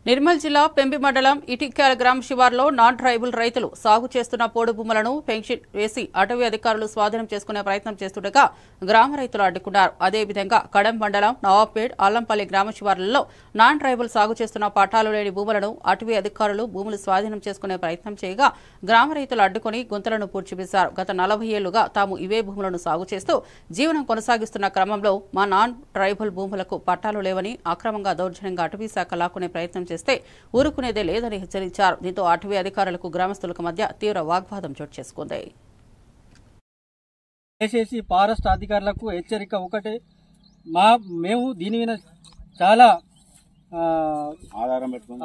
నిర్మల్ జిల్లా పెంబి మండలం ఇటిక్యాల గ్రామ శివార్లో నాన్ ట్రైబల్ రైతులు సాగు చేస్తున్న పోడు భూములను పెన్షన్ వేసి అటవీ అధికారులు స్వాధీనం చేసుకునే ప్రయత్నం చేస్తుండగా గ్రామ రైతులు అడ్డుకున్నారు. అదేవిధంగా కడం మండలం నవాబ్పేట్ అల్లంపల్లి గ్రామ శివార్లలో నాన్ ట్రైబల్ సాగు చేస్తున్న పట్టాలు లేని భూములను అటవీ అధికారులు భూములు స్వాధీనం చేసుకునే ప్రయత్నం చేయగా గ్రామ రైతులు అడ్డుకుని గుంతలను పూడ్చివేశారు. గత 40 ఏళ్లుగా తాము ఇవే భూములను సాగు చేస్తూ జీవనం కొనసాగిస్తున్న క్రమంలో మా నాన్ ట్రైబల్ భూములకు పట్టాలు లేవని అక్రమంగా దౌర్జన్యంగా అటవీ శాఖ లాక్కునే ప్రయత్నం చేస్తే ఊరుకునేదే లేదని హెచ్చరించారు. దీంతో అటవీ అధికారులకు గ్రామస్తులకు మధ్య తీవ్ర వాగ్వాదం చోటు చేసుకుంది. దయచేసి ఫారెస్ట్ అధికారులకు హెచ్చరిక ఒకటే, మేము దీని మీద చాలా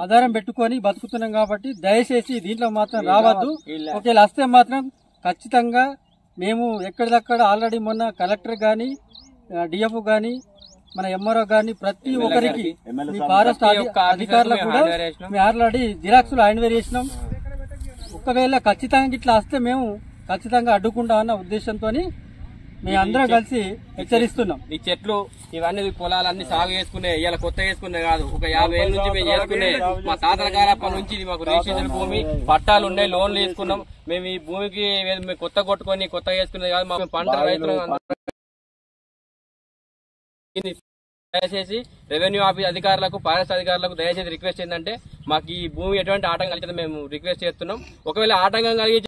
ఆధారం పెట్టుకొని బతుకుతున్నాం కాబట్టి దయచేసి దీంట్లో మాత్రం రావద్దు. ఒకవేళ వస్తే మాత్రం ఖచ్చితంగా మేము ఎక్కడిదక్కడ ఆల్రెడీ మొన్న కలెక్టర్ గాని డిఎఫ్ గాని మన ఎంఆర్ఓ గాని ప్రతి ఒక్కరికి ఫారెస్ట్ అధికారులకు కూడా మేము ఆల్రెడీ జిరాక్సులు హ్యాండ్వేర్ చేసినాం. ఒకవేళ ఖచ్చితంగా ఇట్లా వస్తే మేము ఖచ్చితంగా అడ్డుకుంటా అన్న ఉద్దేశంతో మేము అందరం కలిసి హెచ్చరిస్తున్నాం. ఈ చెట్లు ఇవన్నీ పొలాలన్నీ సాగు చేసుకునే ఇలా కొత్త చేసుకునే కాదు, ఒక 50 ఏళ్ళ నుంచి మేము చేసుకునే మా తాతల కాలప్పటి నుంచి ఇది మాకు రిజిస్ట్రేషన్ భూమి, పట్టాలు ఉన్నాయి, లోన్లు తీసుకున్నాం. మేము ఈ భూమికి కొత్త కొట్టుకొని కొత్త చేసుకునేది కాదు. మాకు పంట రైతులు దయచేసి రెవెన్యూ ఆఫీస్ అధికారులకు ఫారెస్ట్ అధికారులకు దయచేసి రిక్వెస్ట్ ఏంటంటే మాకు ఈ భూమి ఎటువంటి ఆటంకం కలిగితే మేము రిక్వెస్ట్ చేస్తున్నాం. ఒకవేళ ఆటంకం కలిగి